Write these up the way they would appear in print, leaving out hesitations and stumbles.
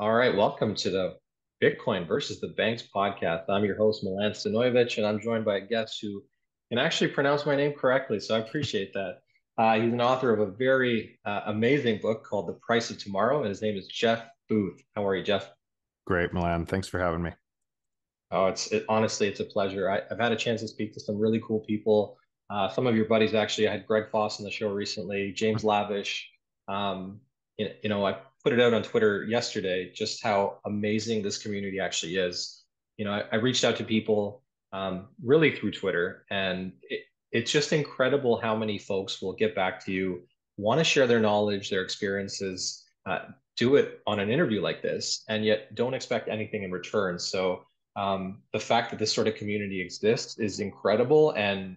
All right, welcome to the Bitcoin versus the Banks podcast. I'm your host, Milan, and I'm joined by a guest who can actually pronounce my name correctly, so I appreciate that. He's an author of a very amazing book called The Price of Tomorrow, and his name is Jeff Booth. How are you, Jeff? Great, Milan. Thanks for having me. Oh, honestly, it's a pleasure. I've had a chance to speak to some really cool people. Some of your buddies, actually. I had Greg Foss on the show recently, James Lavish. Um, I put it out on Twitter yesterday just how amazing this community actually is. I reached out to people really through Twitter, and it's just incredible how many folks will get back to you, want to share their knowledge, their experiences, do it on an interview like this, and yet don't expect anything in return. So the fact that this sort of community exists is incredible, and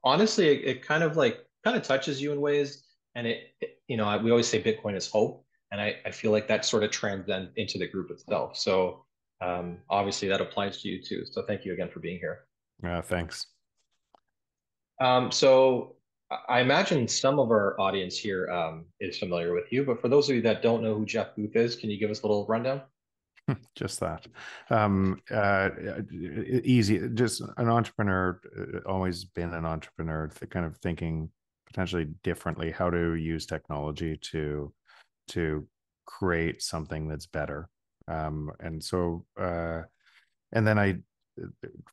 honestly, it kind of touches you in ways. And we always say Bitcoin is hope, and I feel like that sort of transcends into the group itself. So obviously, that applies to you too. So thank you again for being here. Thanks. So I imagine some of our audience here is familiar with you, but for those of you that don't know who Jeff Booth is, can you give us a little rundown? Just that. Easy. Just an entrepreneur, always been an entrepreneur, kind of thinking potentially differently how to use technology to create something that's better. And then I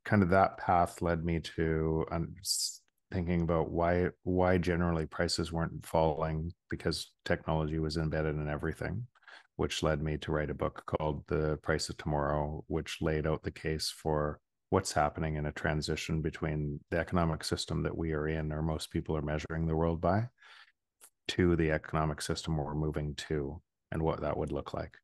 kind of that path led me to thinking about why generally prices weren't falling because technology was embedded in everything, which led me to write a book called The Price of Tomorrow, which laid out the case for what's happening in a transition between the economic system that we are in, or most people are measuring the world by, to the economic system we're moving to, and what that would look like.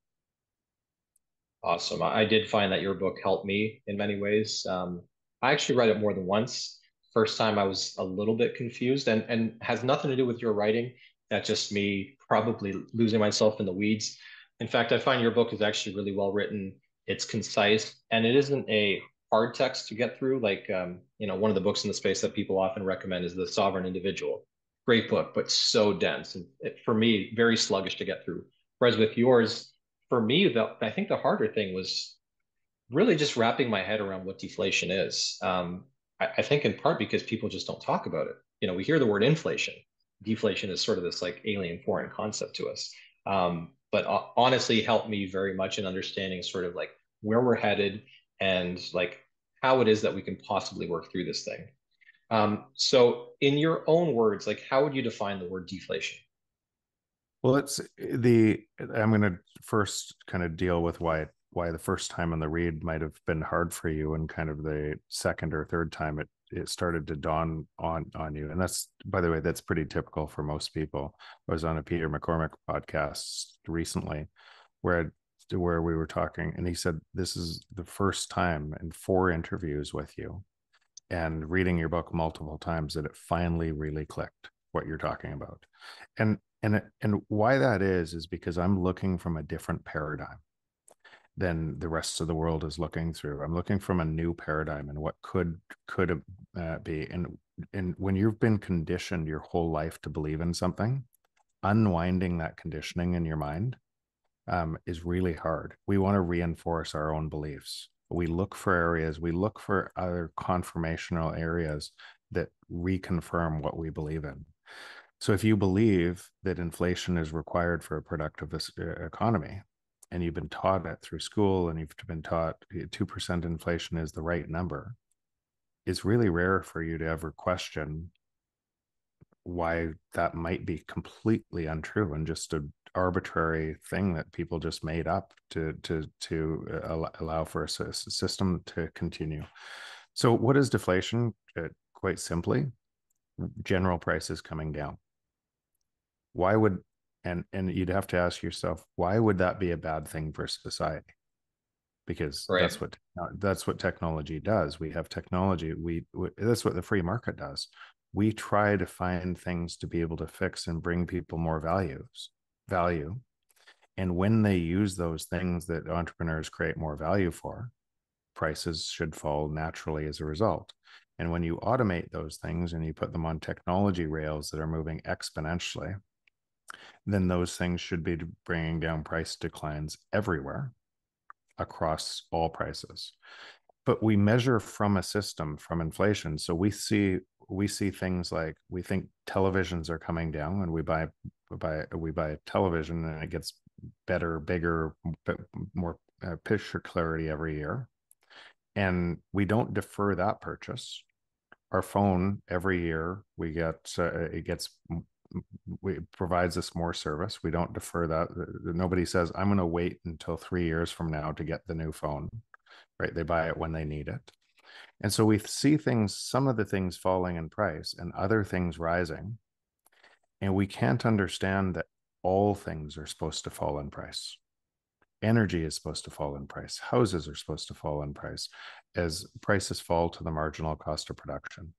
Awesome. I did find that your book helped me in many ways. I actually read it more than once. First time I was a little bit confused and has nothing to do with your writing. That's just me probably losing myself in the weeds. In fact, I find your book is actually really well written. It's concise and it isn't a hard text to get through. One of the books in the space that people often recommend is The Sovereign Individual. Great book, but so dense. And for me, very sluggish to get through. Whereas with yours, for me, I think the harder thing was really just wrapping my head around what deflation is. I think in part because people just don't talk about it. We hear the word inflation. Deflation is sort of this like alien foreign concept to us. But honestly, helped me very much in understanding sort of like where we're headed and like how it is that we can possibly work through this thing. So in your own words, like how would you define the word deflation? Well, I'm going to first kind of deal with why the first time on the read might have been hard for you, and kind of the second or third time it started to dawn on you. And that's, by the way, that's pretty typical for most people. I was on a Peter McCormick podcast recently where where we were talking, and he said this is the first time in 4 interviews with you and reading your book multiple times that it finally really clicked what you're talking about. And why that is because I'm looking from a different paradigm than the rest of the world is looking through. I'm looking from a new paradigm and what could be. And when you've been conditioned your whole life to believe in something, unwinding that conditioning in your mind is really hard. We want to reinforce our own beliefs. We look for areas, we look for other confirmational areas that reconfirm what we believe in. So if you believe that inflation is required for a productive economy, and you've been taught it through school, and you've been taught 2% inflation is the right number, it's really rare for you to ever question why that might be completely untrue and just an arbitrary thing that people just made up to allow for a system to continue. So what is deflation? Quite simply, general prices coming down. Why would and you'd have to ask yourself, why would that be a bad thing for society? Because Right. that's what technology does. We have technology. That's what the free market does. We try to find things to be able to fix and bring people more value. And when they use those things that entrepreneurs create more value for, prices should fall naturally as a result. And when you automate those things and you put them on technology rails that are moving exponentially, then those things should be bringing down price declines everywhere across all prices. But we measure from a system, from inflation. So we see things like, we think televisions are coming down, and we buy a television, and it gets better, bigger, more picture clarity every year, and we don't defer that purchase. Our phone, every year we get it provides us more service. We don't defer that. Nobody says, I'm going to wait until 3 years from now to get the new phone, right? They buy it when they need it. And so we see things, some of the things falling in price and other things rising. And we can't understand that all things are supposed to fall in price. Energy is supposed to fall in price. Houses are supposed to fall in price as prices fall to the marginal cost of production.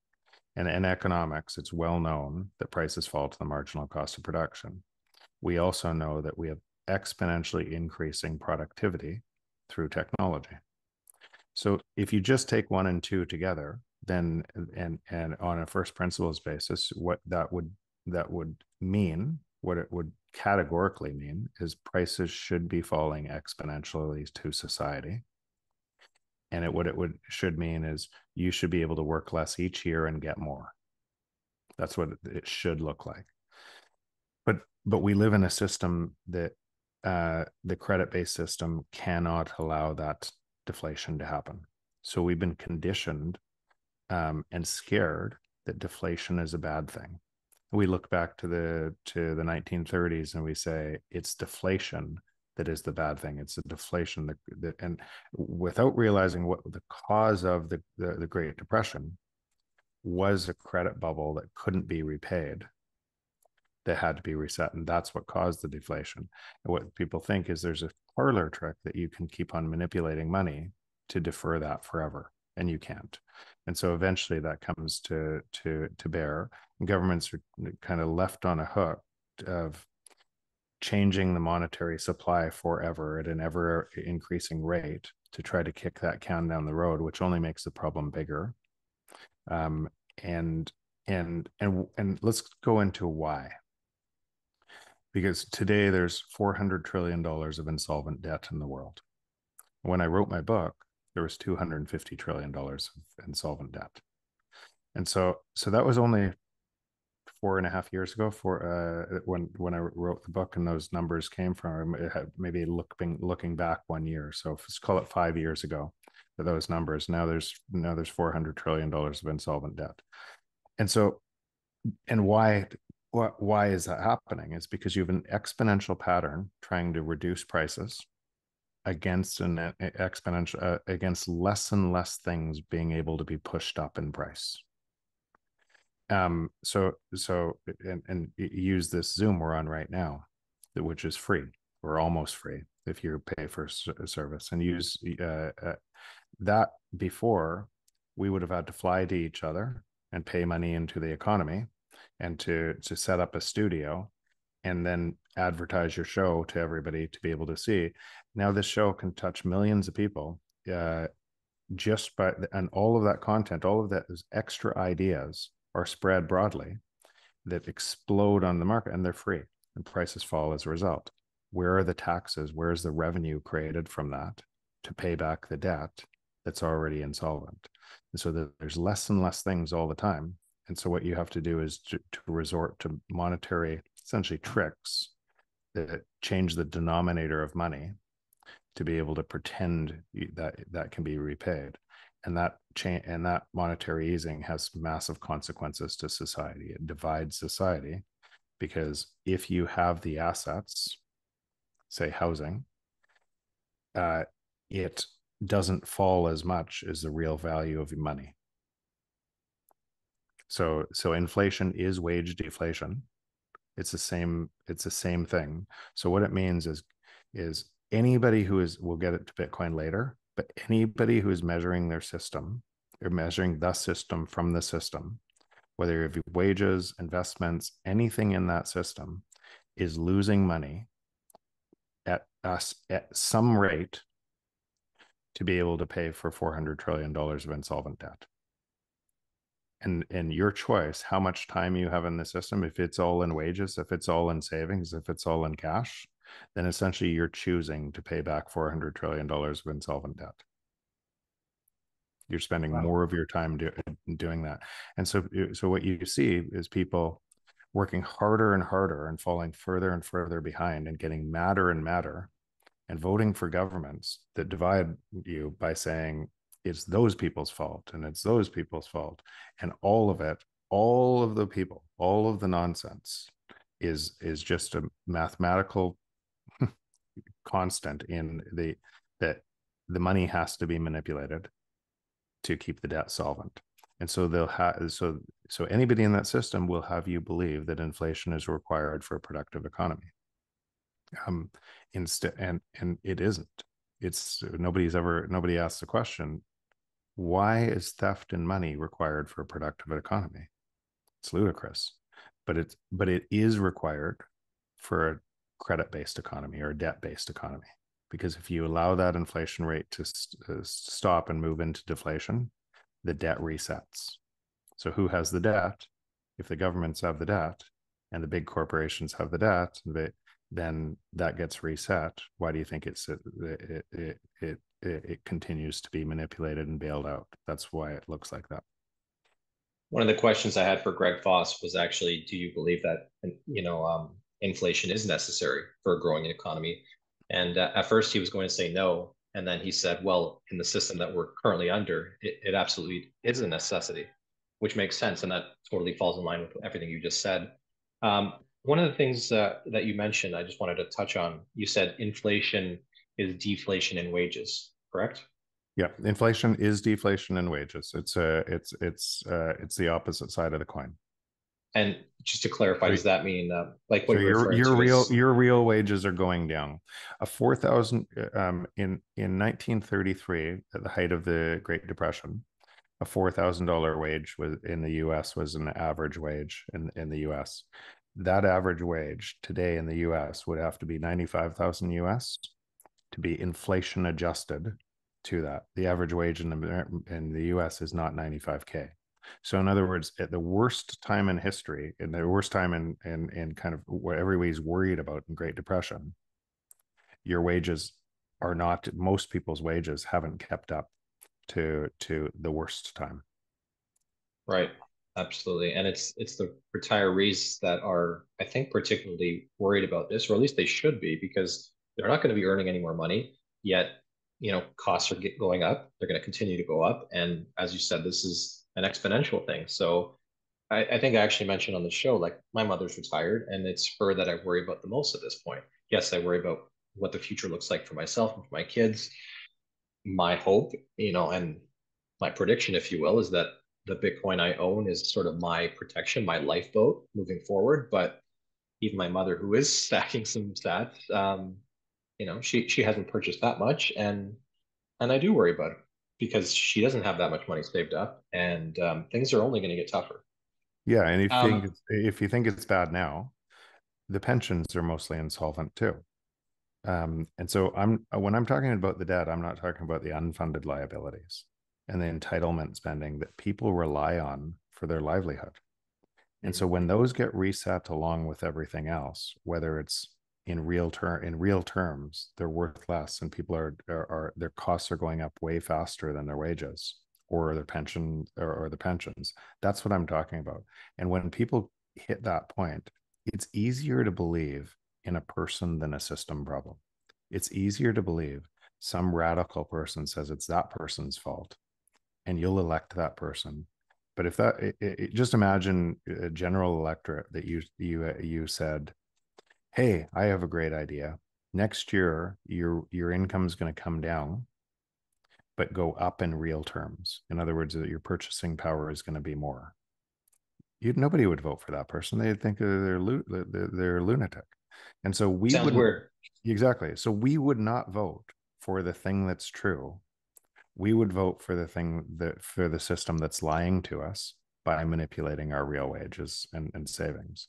And in economics, it's well known that prices fall to the marginal cost of production. We also know that we have exponentially increasing productivity through technology. So if you just take one and two together, then and on a first principles basis, what that would mean, what it would categorically mean, is prices should be falling exponentially to society. And what it should mean is you should be able to work less each year and get more. That's what it should look like. But we live in a system that the credit-based system cannot allow that deflation to happen. So we've been conditioned and scared that deflation is a bad thing. We look back to the 1930s and we say it's deflation that is the bad thing. It's a deflation and without realizing what the cause of the Great Depression was, a credit bubble that couldn't be repaid, that had to be reset, and that's what caused the deflation. And what people think is there's a parlor trick that you can keep on manipulating money to defer that forever, and you can't. And so eventually that comes to bear, and governments are kind of left on a hook of changing the monetary supply forever at an ever increasing rate to try to kick that can down the road, which only makes the problem bigger. And let's go into why. Because today there's $400 trillion of insolvent debt in the world. When I wrote my book, there was $250 trillion of insolvent debt. And so that was only 4.5 years ago when I wrote the book, and those numbers came from, it had maybe looking back 1 year. So let's call it 5 years ago for those numbers. Now there's $400 trillion of insolvent debt. And why is that happening? It's because you have an exponential pattern trying to reduce prices against an exponential against less and less things being able to be pushed up in price. So use this Zoom we're on right now, which is free or almost free if you pay for a service, and use that. Before, we would have had to fly to each other and pay money into the economy and to set up a studio and then advertise your show to everybody to be able to see. Now this show can touch millions of people just by, and all of that content, all of that is extra ideas are spread broadly that explode on the market, and they're free, and prices fall as a result. Where are the taxes? Where's the revenue created from that to pay back the debt that's already insolvent? And so there's less and less things all the time. And so what you have to do is to resort to monetary, essentially, tricks that change the denominator of money to be able to pretend that can be repaid. And that monetary easing has massive consequences to society. It divides society, because if you have the assets, say housing, it doesn't fall as much as the real value of your money. So inflation is wage deflation. It's the same thing. So what it means is anybody we'll get it to Bitcoin later, but anybody who is measuring their system, or measuring the system from the system, whether you have wages, investments, anything in that system, is losing money at some rate to be able to pay for $400 trillion of insolvent debt. and your choice, how much time you have in the system, if it's all in wages, if it's all in savings, if it's all in cash, then essentially you're choosing to pay back $400 trillion of insolvent debt. You're spending Wow. more of your time doing that. And so what you see is people working harder and harder and falling further and further behind and getting madder and madder and voting for governments that divide you by saying it's those people's fault and it's those people's fault. And all of it, all of the people, all of the nonsense is just a mathematical constant in that the money has to be manipulated to keep the debt solvent. And so they'll have so anybody in that system will have you believe that inflation is required for a productive economy. Instead, and it isn't. It's nobody asks the question, why is theft and money required for a productive economy? It's ludicrous, but it is required for a credit-based economy or a debt-based economy. Because if you allow that inflation rate to stop and move into deflation, the debt resets. So who has the debt? If the governments have the debt and the big corporations have the debt, then that gets reset. Why do you think it continues to be manipulated and bailed out? That's why it looks like that. One of the questions I had for Greg Foss was actually, do you believe that inflation is necessary for a growing economy? And at first he was going to say no, and then he said, well, in the system that we're currently under, it absolutely is a necessity, which makes sense, and that totally falls in line with everything you just said. One of the things that you mentioned, I just wanted to touch on. You said inflation is deflation in wages, correct? Yeah, inflation is deflation in wages. It's the opposite side of the coin. And just to clarify, So, does that mean like what so you're referring to is your real wages are going down. A 4,000 in 1933, at the height of the Great Depression, a $4,000 wage was in the U.S. was an average wage in the U.S. That average wage today in the U.S. would have to be 95,000 U.S. to be inflation adjusted to that. The average wage in the US is not 95K. So in other words, at the worst time in history, in the worst time in kind of what everybody's worried about in Great Depression, your wages are not, most people's wages haven't kept up to the worst time. right. Absolutely. And it's the retirees that are, I think, particularly worried about this, or at least they should be, because they're not going to be earning any more money. Yet, costs are going up. They're going to continue to go up. And as you said, this is an exponential thing. So I think I actually mentioned on the show, like my mother's retired, and it's her that I worry about the most at this point. Yes, I worry about what the future looks like for myself and for my kids. My hope, and my prediction, if you will, is that the Bitcoin I own is sort of my protection, my lifeboat moving forward. But even my mother, who is stacking some stats, she hasn't purchased that much, and I do worry about it because she doesn't have that much money saved up, and things are only going to get tougher. Yeah, and Um, if you think it's bad now, the pensions are mostly insolvent too. And so when I'm talking about the debt, I'm not talking about the unfunded liabilities and the entitlement spending that people rely on for their livelihood. And so when those get reset along with everything else, whether it's in real terms, they're worth less, and people are their costs are going up way faster than their wages or their pension or the pensions. That's what I'm talking about. And when people hit that point, it's easier to believe in a person than a system problem. It's easier to believe some radical person says it's that person's fault, and you'll elect that person. But if just imagine a general electorate that you said, "Hey, I have a great idea. Next year, your income is going to come down, but go up in real terms. In other words, that your purchasing power is going to be more." Nobody would vote for that person. They'd think they're a lunatic. And so we Sounds wouldn't weird. exactly. So we would not vote for the thing that's true. We would vote for for the system that's lying to us by manipulating our real wages and savings.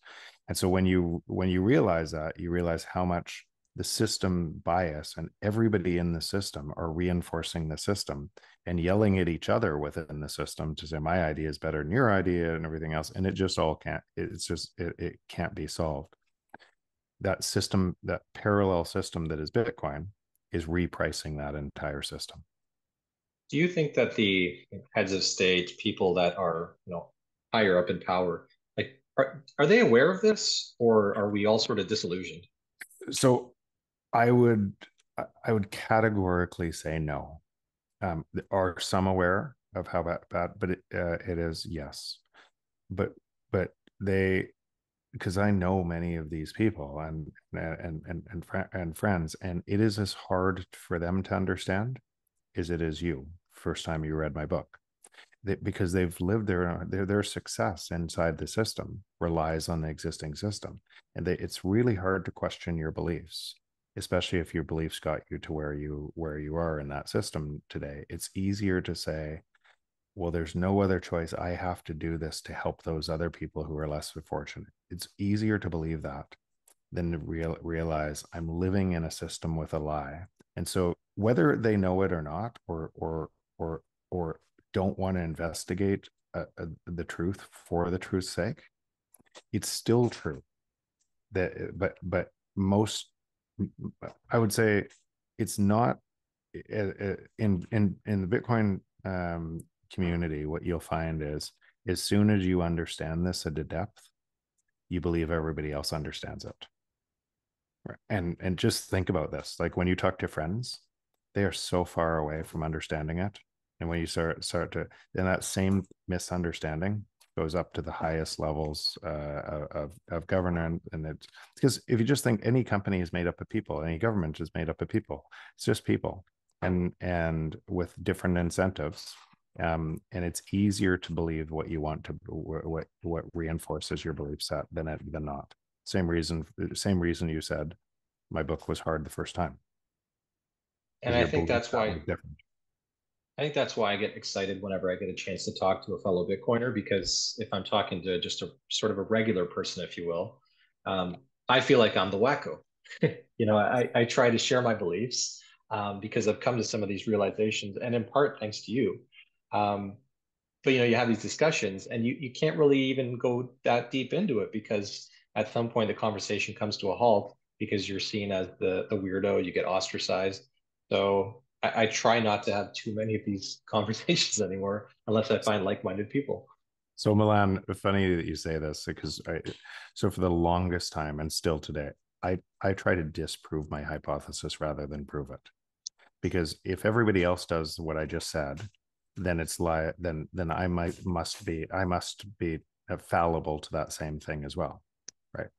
And so when you realize that, you realize how much the system bias and everybody in the system are reinforcing the system and yelling at each other within the system to say my idea is better than your idea and everything else, and it just all can't, it can't be solved. That system, that parallel system that is Bitcoin, is repricing that entire system. Do you think that the heads of state, people that are, higher up in power, like are they aware of this, or are we all sort of disillusioned? So I would I would categorically say no. Are some aware of how bad, but it is, yes. But but they, because I know many of these people and friends, and it is as hard for them to understand as it is you first time you read my book. Because they've lived their success inside the system relies on the existing system, and it's really hard to question your beliefs, especially if your beliefs got you to where you are in that system today. It's easier to say, well, there's no other choice, I have to do this to help those other people who are less fortunate. It's easier to believe that than to realize I'm living in a system with a lie. And so whether they know it or not, or don't want to investigate the truth for the truth's sake, it's still true. That, but most, I would say, it's not in the Bitcoin community. What you'll find is, as soon as you understand this at a depth, you believe everybody else understands it. Right. And just think about this. Like when you talk to friends, they are so far away from understanding it. And when you start to, then that same misunderstanding goes up to the highest levels of governance. And it's because if you just think any company is made up of people, any government is made up of people, it's just people, and with different incentives. And it's easier to believe what you want to, what reinforces your belief set than not. Same reason you said my book was hard the first time, And because I your think belief that's set why was different. I get excited whenever I get a chance to talk to a fellow Bitcoiner, because if I'm talking to just a sort of a regular person, if you will, I feel like I'm the wacko. I try to share my beliefs, because I've come to some of these realizations, and in part thanks to you. Um, but you have these discussions, and you can't really even go that deep into it, because at some point the conversation comes to a halt because you're seen as the weirdo, you get ostracized. So I try not to have too many of these conversations anymore unless I find like-minded people. So Milan, funny that you say this, because so for the longest time and still today, I try to disprove my hypothesis rather than prove it. Because if everybody else does what I just said, then it's like then I must be fallible to that same thing as well, right?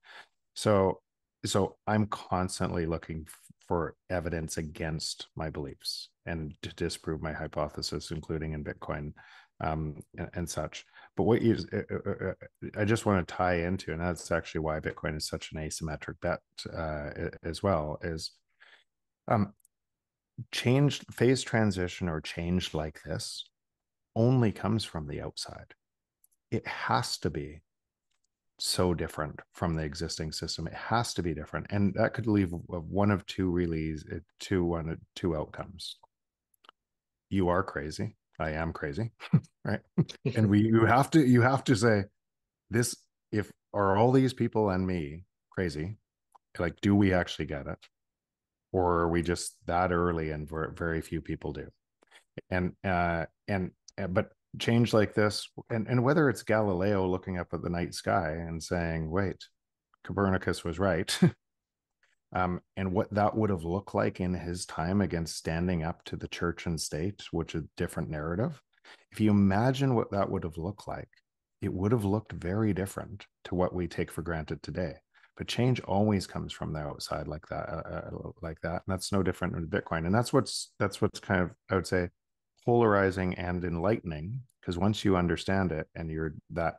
So so I'm constantly looking for evidence against my beliefs and to disprove my hypothesis, including in Bitcoin, and such. But what you I just want to tie into, and that's actually why Bitcoin is such an asymmetric bet, as well, is um, change, phase transition or change like this only comes from the outside. It has to be so different from the existing system. It has to be different, and that could leave one of two really two outcomes. You are crazy. I am crazy, right? And you have to say this: if are all these people and me crazy? Like, do we actually get it, or are we just that early and very few people do? And but change like this, and whether it's Galileo looking up at the night sky and saying, wait, Copernicus was right, and what that would have looked like in his time against standing up to the church and state, which is a different narrative. If you imagine what that would have looked like, it would have looked very different to what we take for granted today. But change always comes from the outside, like that, and that's no different in Bitcoin. And that's what's kind of, I would say, polarizing and enlightening, because once you understand it and you're that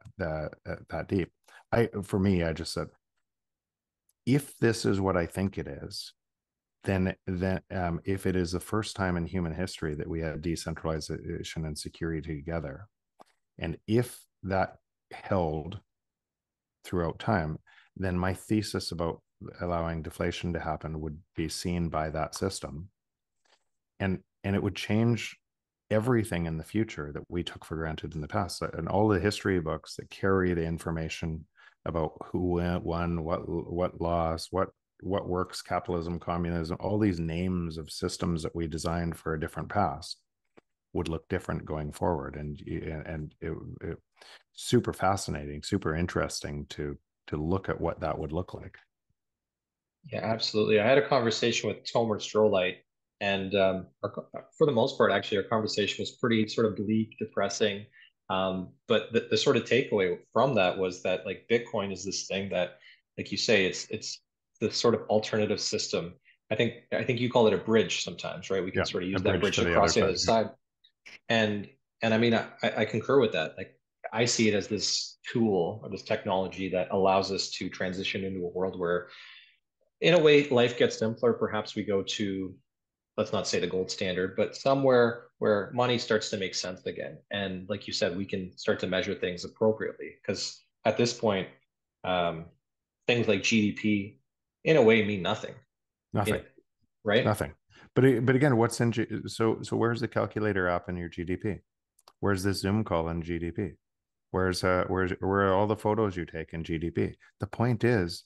deep, for me, I just said, if this is what I think it is, then if it is the first time in human history that we have decentralization and security together, and if that held throughout time, then my thesis about allowing deflation to happen would be seen by that system, and it would change everything in the future that we took for granted in the past. And all the history books that carry the information about who won, what lost, what works, capitalism, communism, all these names of systems that we designed for a different past would look different going forward. And it super fascinating, super interesting to look at what that would look like. Yeah, absolutely. I had a conversation with Tomer Strolight, and for the most part, actually, our conversation was pretty sort of bleak, depressing. But the sort of takeaway from that was that like Bitcoin is this thing that, like you say, it's the sort of alternative system. I think you call it a bridge sometimes, right? We can Yeah, sort of a use that bridge bridge to to the other cross the other side. Yeah. side. And I mean, I concur with that. Like I see it as this tool or this technology that allows us to transition into a world where in a way, life gets simpler. Perhaps we go to, let's not say the gold standard, but somewhere where money starts to make sense again. And like you said, we can start to measure things appropriately. Because at this point, um, things like GDP, in a way, mean nothing. You know, Nothing. right? Nothing. But again, what's in so where's the calculator app in your GDP? Where's the Zoom call in GDP? Where are all the photos you take in GDP? The point is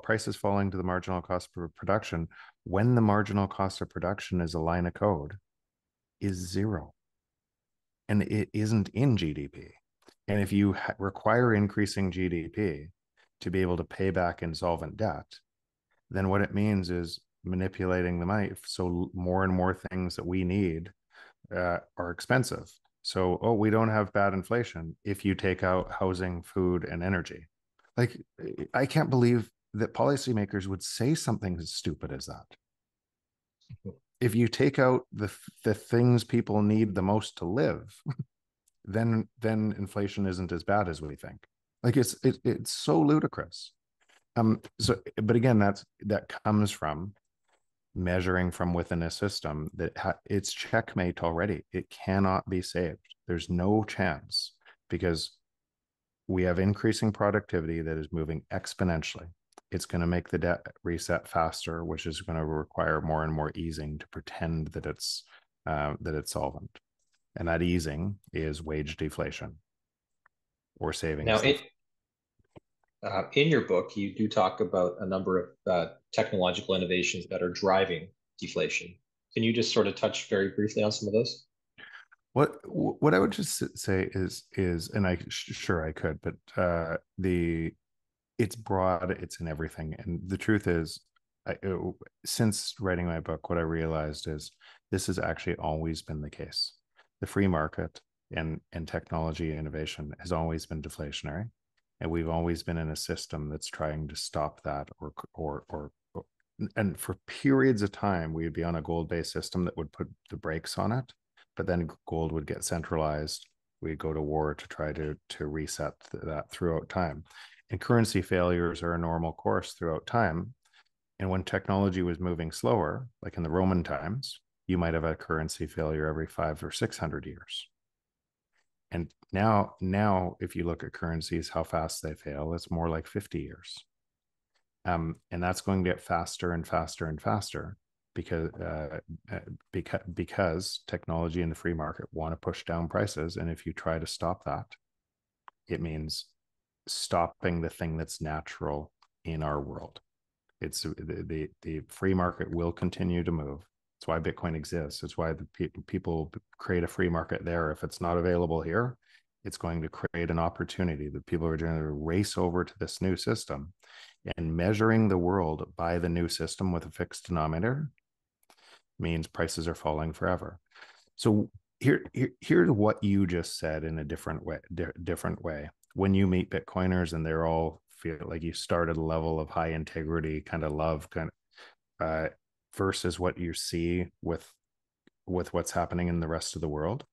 prices falling to the marginal cost of production when the marginal cost of production is a line of code is zero, and it isn't in GDP. And if you require increasing GDP to be able to pay back insolvent debt, then what it means is manipulating the money. So more and more things that we need are expensive. So, oh, we don't have bad inflation if you take out housing, food, and energy. Like, I can't believe that policymakers would say something as stupid as that. If you take out the things people need the most to live, then inflation isn't as bad as we think. Like it's so ludicrous. But again, that comes from measuring from within a system that it's checkmate already. It cannot be saved. There's no chance because we have increasing productivity that is moving exponentially. It's going to make the debt reset faster, which is going to require more and more easing to pretend that it's solvent. And that easing is wage deflation or Now, savings deflation. in your book, you do talk about a number of technological innovations that are driving deflation. Can you just sort of touch very briefly on some of those? What I would just say is, and sure I could, but it's broad, it's in everything, and the truth is, since writing my book, what I realized is this has actually always been the case. The free market and technology innovation has always been deflationary, and we've always been in a system that's trying to stop that, or and for periods of time we would be on a gold-based system that would put the brakes on it, but then gold would get centralized. We'd go to war to try to reset that throughout time. And currency failures are a normal course throughout time. And when technology was moving slower, like in the Roman times, you might have a currency failure every 500 or 600 years. And now, if you look at currencies, how fast they fail, it's more like 50 years. And that's going to get faster and faster and faster because technology and the free market want to push down prices. And if you try to stop that, it means stopping the thing that's natural in our world. It's the free market will continue to move. That's why Bitcoin exists. It's why the people create a free market there. If it's not available here, it's going to create an opportunity that people are going to race over to this new system. And measuring the world by the new system with a fixed denominator means prices are falling forever. So here's what you just said in a different way. When you meet Bitcoiners and they're all feel like you start at a level of high integrity, kind of love, versus what you see with what's happening in the rest of the world.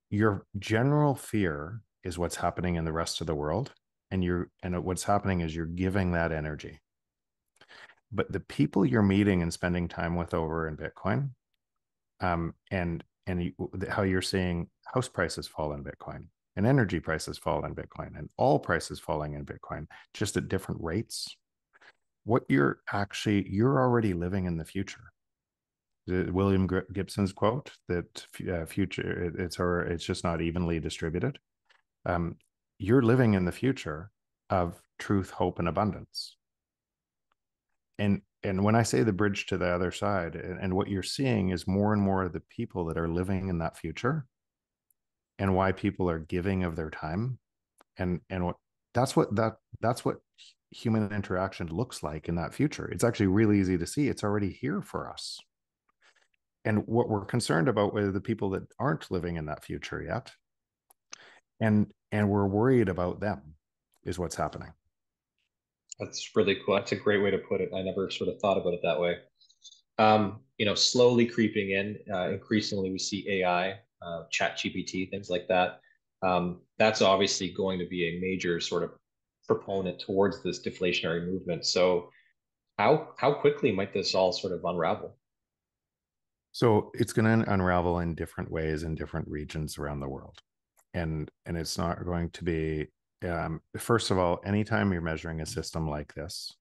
Your general fear is what's happening in the rest of the world, and what's happening is you're giving that energy. But the people you're meeting and spending time with over in Bitcoin, how you're seeing house prices fall in Bitcoin and energy prices fall in Bitcoin and all prices falling in Bitcoin, just at different rates. what you're already living in the future. William Gibson's quote that future it's just not evenly distributed. Um, you're living in the future of truth, hope, and abundance. And when I say the bridge to the other side, and what you're seeing is more and more of the people that are living in that future, and why people are giving of their time, and what that's what human interaction looks like in that future. It's actually really easy to see. It's already here for us. And what we're concerned about with the people that aren't living in that future yet, and we're worried about them, is what's happening. That's really cool. That's a great way to put it. I never sort of thought about it that way. Slowly creeping in. Increasingly, we see AI, chat GPT, things like that. That's obviously going to be a major sort of proponent towards this deflationary movement. So how quickly might this all sort of unravel? So it's going to unravel in different ways in different regions around the world, and it's not going to be. First of all, anytime you're measuring a system like this,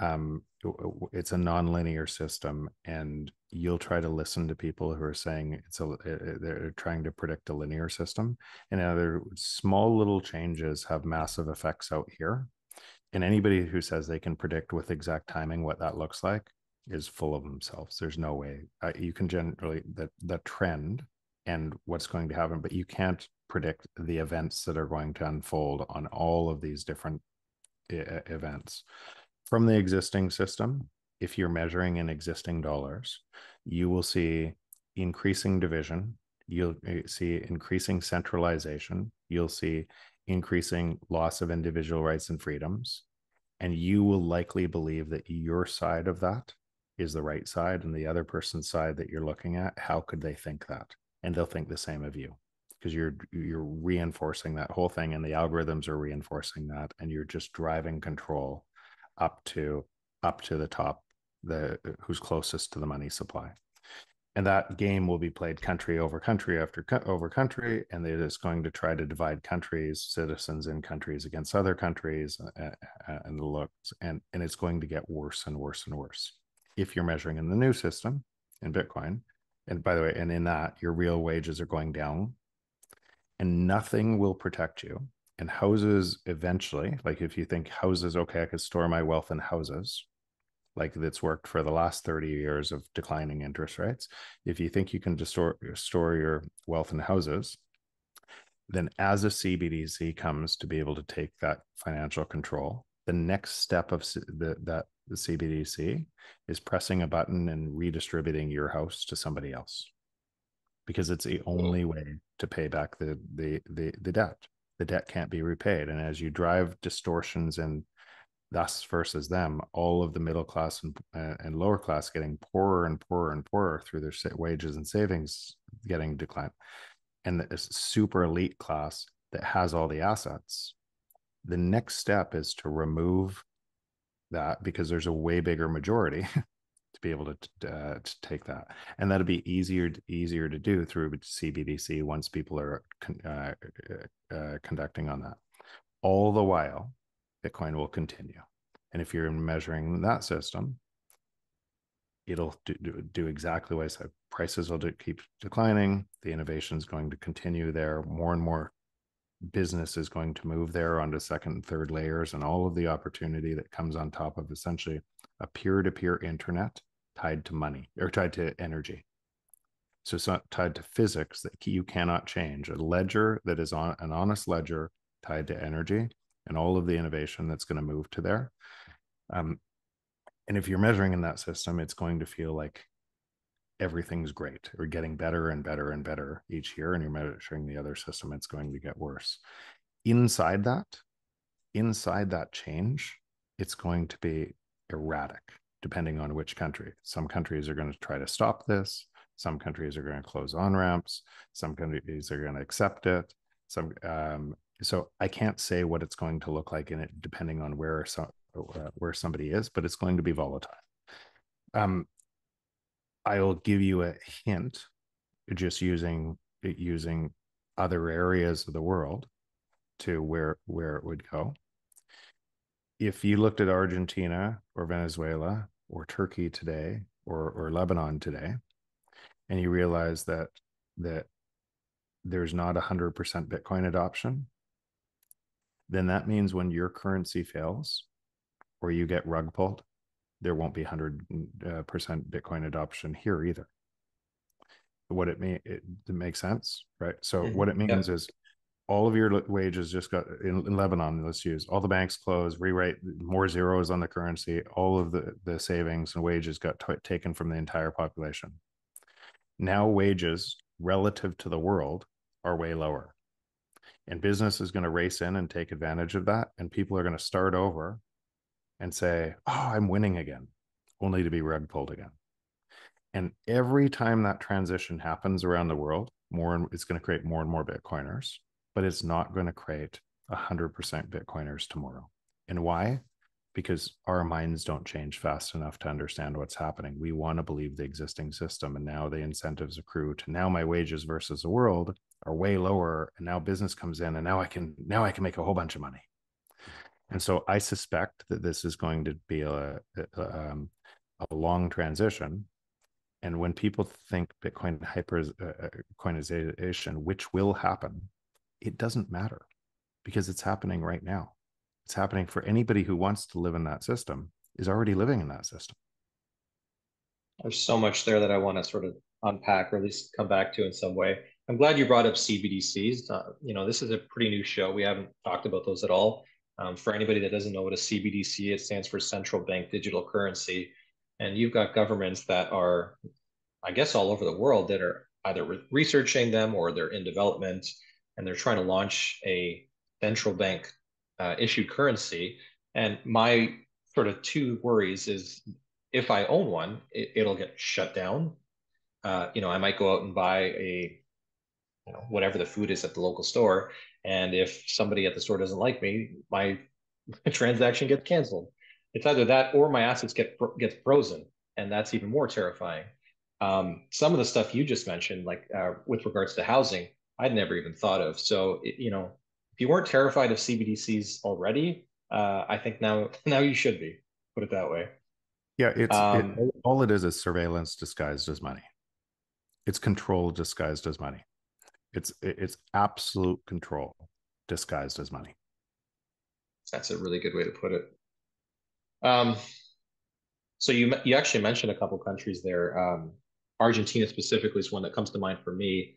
it's a nonlinear system, and you'll try to listen to people who are saying they're trying to predict a linear system, and other small little changes have massive effects out here. And anybody who says they can predict with exact timing what that looks like is full of themselves. There's no way you can generally the trend and what's going to happen, but you can't predict the events that are going to unfold on all of these different events from the existing system. If you're measuring in existing dollars, you will see increasing division. You'll see increasing centralization. You'll see increasing loss of individual rights and freedoms. And you will likely believe that your side of that is the right side, and the other person's side that you're looking at, how could they think that? And they'll think the same of you, because you're reinforcing that whole thing, and the algorithms are reinforcing that, and you're just driving control up to the top, the who's closest to the money supply. And that game will be played country over country over country, and it is going to try to divide countries, citizens in countries against other countries, and the looks, and it's going to get worse and worse and worse. If you're measuring in the new system in Bitcoin, and by the way, and in that your real wages are going down, and nothing will protect you. And houses eventually, like if you think houses, okay, I could store my wealth in houses, like that's worked for the last 30 years of declining interest rates. If you think you can just store your wealth in houses, then as a CBDC comes to be able to take that financial control, the next step of the CBDC is pressing a button and redistributing your house to somebody else, because it's the only way to pay back the debt. The debt can't be repaid. And as you drive distortions in us versus them, all of the middle class and lower class getting poorer and poorer and poorer through their wages and savings getting declined, and the super elite class that has all the assets. The next step is to remove that, because there's a way bigger majority to be able to take that, and that'll be easier to do through CBDC once people are conducting on that. All the while, Bitcoin will continue. And if you're measuring that system, it'll do exactly what I said. Prices will keep declining. The innovation is going to continue there. More and more business is going to move there onto second and third layers, and all of the opportunity that comes on top of essentially a peer-to-peer internet tied to money or tied to energy. So it's not tied to physics that you cannot change. A ledger that is on an honest ledger tied to energy, and all of the innovation that's going to move to there. And if you're measuring in that system, it's going to feel like everything's great or getting better and better and better each year. And you're measuring the other system, it's going to get worse. Inside that change, it's going to be erratic depending on which country. Some countries are going to try to stop this. Some countries are going to close on ramps. Some countries are going to accept it. So I can't say what it's going to look like in it, depending on where somebody is, but it's going to be volatile. I will give you a hint, just using other areas of the world to where it would go. if you looked at Argentina or Venezuela or Turkey today or Lebanon today, and you realize that there's not 100% Bitcoin adoption, then that means when your currency fails or you get rug pulled, there won't be 100% Bitcoin adoption here either. What it makes sense, right? So what it Yeah. means is all of your wages just got in Lebanon. Let's use all the banks closed, rewrite more zeros on the currency. All of the savings and wages got taken from the entire population. Now wages relative to the world are way lower, and business is going to race in and take advantage of that. And people are going to start over and say, "Oh, I'm winning again," only to be rug pulled again. And every time that transition happens around the world, it's going to create more and more Bitcoiners, but it's not going to create 100% Bitcoiners tomorrow. And why? Because our minds don't change fast enough to understand what's happening. We want to believe the existing system, and now the incentives accrue to now my wages versus the world are way lower, and now business comes in, and now I can make a whole bunch of money. And so I suspect that this is going to be a long transition. And when people think Bitcoin hypercoinization, which will happen, it doesn't matter because it's happening right now. It's happening for anybody who wants to live in that system is already living in that system. There's so much there that I want to sort of unpack or at least come back to in some way. I'm glad you brought up CBDCs. This is a pretty new show. We haven't talked about those at all. For anybody that doesn't know what a CBDC is, it stands for central bank digital currency. And you've got governments that are, I guess, all over the world that are either researching them or they're in development, and they're trying to launch a central bank issued currency. And my sort of two worries is if I own one, it'll get shut down. I might go out and buy whatever the food is at the local store, and if somebody at the store doesn't like me, my transaction gets canceled. It's either that or my assets gets frozen, and that's even more terrifying. Some of the stuff you just mentioned, like with regards to housing, I'd never even thought of. So, if you weren't terrified of CBDCs already, I think now you should be. Put it that way. Yeah, Um, all it is surveillance disguised as money. It's control disguised as money. It's absolute control disguised as money. that's a really good way to put it. Um, so you actually mentioned a couple countries there. Argentina specifically is one that comes to mind for me.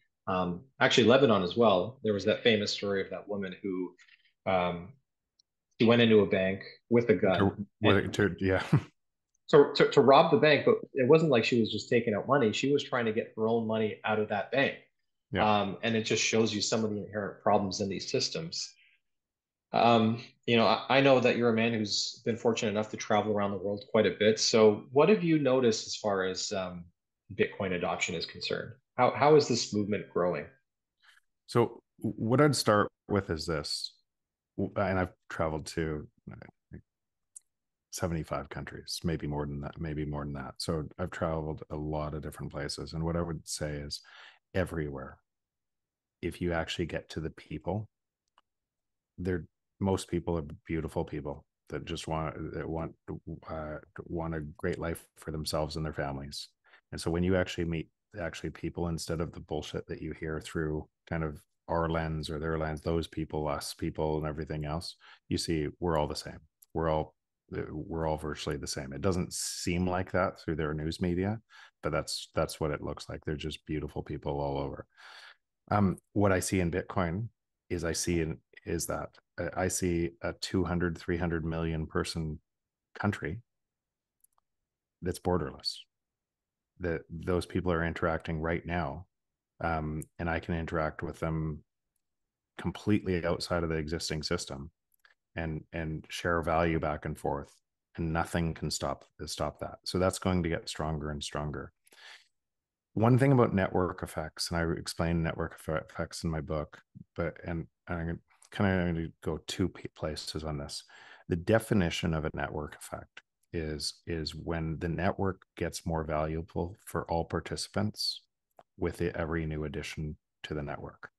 Actually, Lebanon as well. There was that famous story of that woman who um, she went into a bank with a gun and Yeah. to rob the bank, but it wasn't like she was just taking out money. She was trying to get her own money out of that bank. Yeah. And it just shows you some of the inherent problems in these systems. I know that you're a man who's been fortunate enough to travel around the world quite a bit. So, what have you noticed as far as Bitcoin adoption is concerned? How is this movement growing? So what I'd start with is this, and I've traveled to 75 countries, maybe more than that, maybe more than that. So I've traveled a lot of different places. And what I would say is everywhere, if you actually get to the people, they're most people are beautiful people that just want a great life for themselves and their families. And so when you actually meet actually people instead of the bullshit that you hear through kind of our lens or their lens, those people, us people, and everything else, you see we're all the same. We're all virtually the same. It doesn't seem like that through their news media, but that's what it looks like. They're just beautiful people all over. What I see in Bitcoin is I see a 200, 300 million person country that's borderless. That those people are interacting right now, and I can interact with them completely outside of the existing system, and share value back and forth, and nothing can stop that. So that's going to get stronger and stronger. One thing about network effects, and I explain network effects in my book, and I'm kind of going to go two places on this. The definition of a network effect is when the network gets more valuable for all participants with every new addition to the network.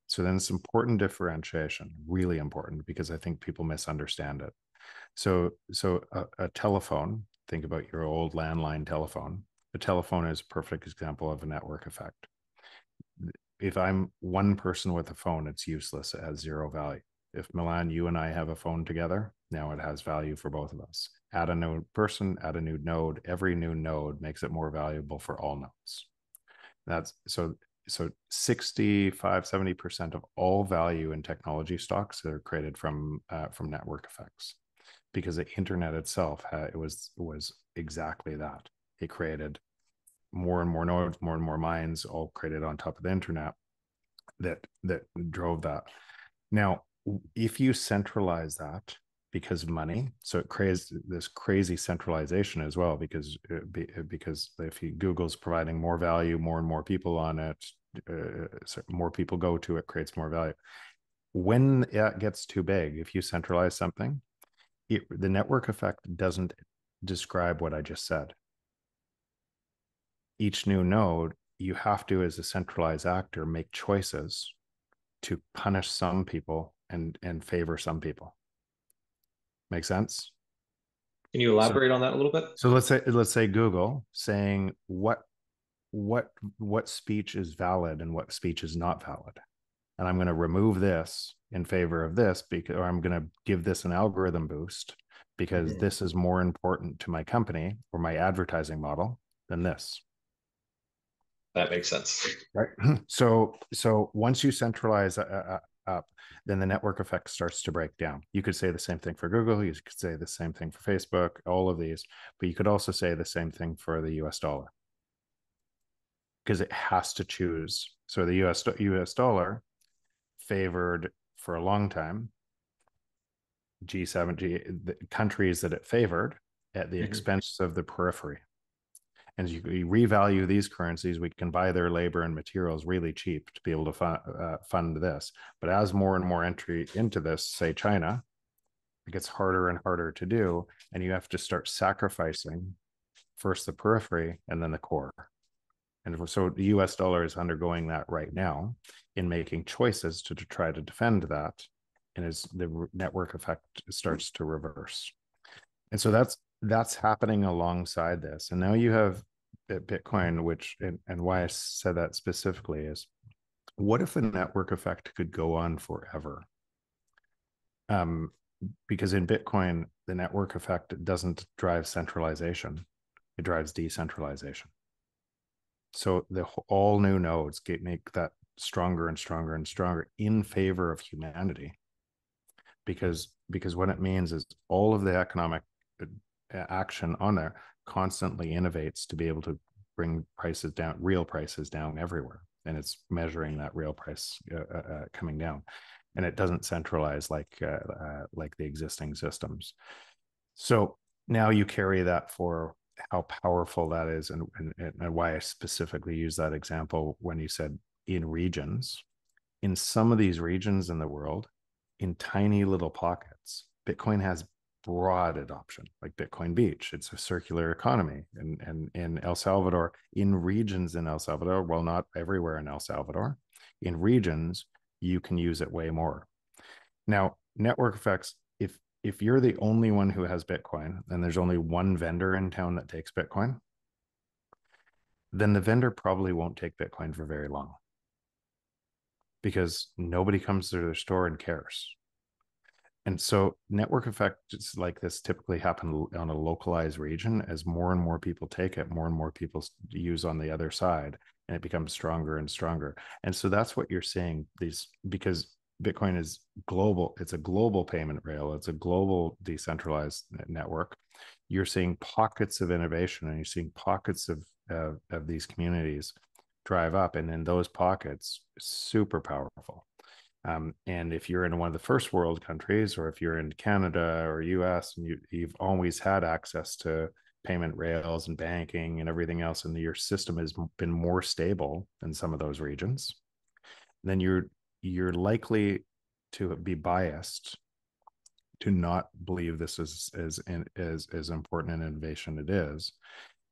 So then it's important differentiation, really important, because I think people misunderstand it. So a telephone, think about your old landline telephone. A telephone is a perfect example of a network effect. If I'm one person with a phone, it's useless. It has zero value. If Milan, you and I have a phone together, now it has value for both of us. Add a new person, add a new node. Every new node makes it more valuable for all nodes. That's so 65, 70% of all value in technology stocks are created from network effects, because the internet itself it was exactly that. It created more and more nodes, more and more mines, all created on top of the internet that drove that. Now, if you centralize that because of money, so it creates this crazy centralization as well, because if Google's providing more value, more and more people on it, so more people go to it, creates more value. When it gets too big, if you centralize something, the network effect doesn't describe what I just said. Each new node, you have to, as a centralized actor, make choices to punish some people and favor some people. Make sense? Can you So, elaborate on that a little bit? so let's say Google saying what speech is valid and what speech is not valid, and I'm going to remove this in favor of this, because, or I'm going to give this an algorithm boost because Mm-hmm. this is more important to my company or my advertising model than this. That makes sense. Right. So once you centralize up, then the network effect starts to break down. You could say the same thing for Google. You could say the same thing for Facebook, all of these, but you could also say the same thing for the US dollar, because it has to choose. So the US dollar favored for a long time G7, the countries that it favored at the Mm-hmm. expense of the periphery. And as you revalue these currencies, we can buy their labor and materials really cheap to be able to fund this. But as more and more entry into this, say China, it gets harder and harder to do. And you have to start sacrificing first the periphery and then the core. And so the US dollar is undergoing that right now in making choices to try to defend that. And as the network effect starts to reverse. And so that's happening alongside this. And now you have Bitcoin, which, and why I said that specifically is, what if the network effect could go on forever? Because in Bitcoin, the network effect doesn't drive centralization, it drives decentralization. So all new nodes make that stronger and stronger and stronger in favor of humanity, because what it means is all of the economic action on there constantly innovates to be able to bring prices down, real prices down everywhere, and it's measuring that real price coming down, and it doesn't centralize like the existing systems. So now you carry that for how powerful that is, and why I specifically use that example when you said in regions. In some of these regions in the world, in tiny little pockets, Bitcoin has broad adoption, like Bitcoin Beach. It's a circular economy. And in El Salvador, in regions in El Salvador, well, not everywhere in El Salvador, in regions, you can use it way more. Now, network effects, if you're the only one who has Bitcoin and there's only one vendor in town that takes Bitcoin, then the vendor probably won't take Bitcoin for very long, because nobody comes to their store and cares. And so network effects like this typically happen on a localized region. As more and more people take it, more and more people use on the other side, and it becomes stronger and stronger. And so that's what you're seeing, because Bitcoin is global. It's a global payment rail. It's a global decentralized network. You're seeing pockets of innovation, and you're seeing pockets of these communities drive up. And in those pockets, super powerful. And if you're in one of the first world countries, or if you're in Canada or US, and you've always had access to payment rails and banking and everything else, and your system has been more stable than some of those regions, then you're likely to be biased to not believe this is as important an innovation it is.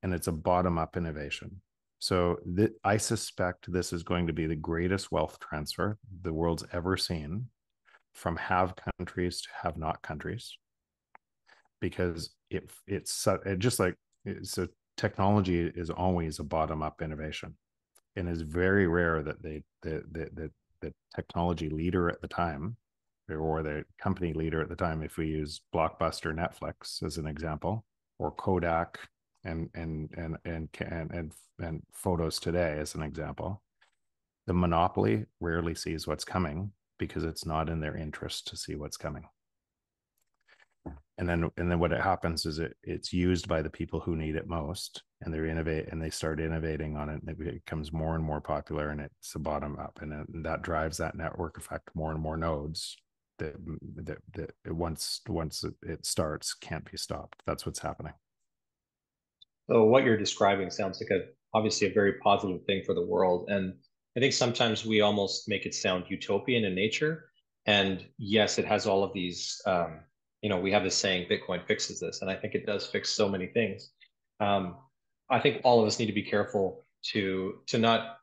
And it's a bottom-up innovation. So I suspect this is going to be the greatest wealth transfer the world's ever seen, from have countries to have not countries. because it just like so technology is always a bottom up innovation, and it's very rare that the technology leader at the time, or the company leader at the time, if we use Blockbuster, Netflix as an example, or Kodak and photos today as an example, the monopoly rarely sees what's coming because it's not in their interest to see what's coming. And then what happens is it's used by the people who need it most, and they start innovating on it, and it becomes more and more popular, and it's a bottom up, and that drives that network effect, more and more nodes that once it starts can't be stopped. That's what's happening. So what you're describing sounds like obviously a very positive thing for the world. And I think sometimes we almost make it sound utopian in nature. And yes, it has all of these, we have this saying, Bitcoin fixes this. And I think it does fix so many things. Um, I think all of us need to be careful to not,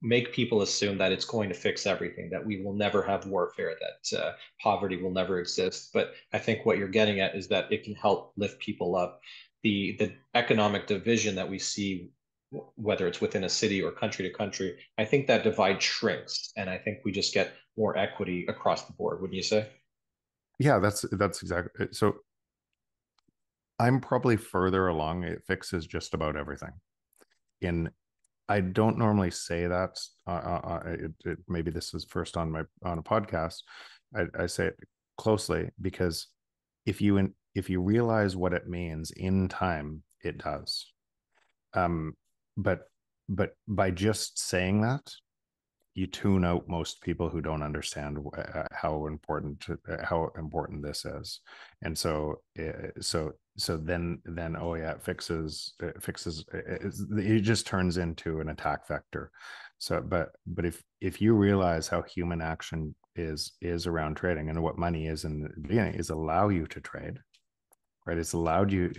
make people assume that it's going to fix everything, that we will never have warfare, that poverty will never exist. But I think what you're getting at is that it can help lift people up. The economic division that we see, whether it's within a city or country to country, I think that divide shrinks, and I think we just get more equity across the board. Wouldn't you say? Yeah, that's exactly so. I'm probably further along. It fixes just about everything. In I don't normally say that. Maybe this is first on a podcast. I say it closely because if you realize what it means in time, it does. Um, but by just saying that, you tune out most people who don't understand how important this is, and so then oh yeah, it just turns into an attack vector. So but if you realize how human action is around trading, and what money is in the beginning is allow you to trade, right? It's allowed you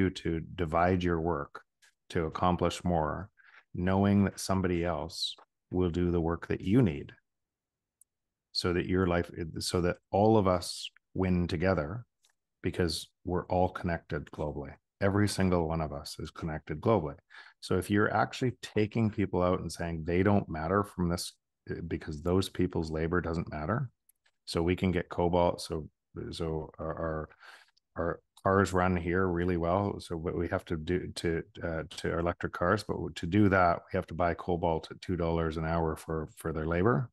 to divide your work to accomplish more, knowing that somebody else will do the work that you need, so that all of us win together, because we're all connected globally. Every single one of us is connected globally. So if you're actually taking people out and saying they don't matter from this because those people's labor doesn't matter, so we can get cobalt, so our cars run here really well. So what we have to do to electric cars, but to do that, we have to buy cobalt at $2 an hour for their labor,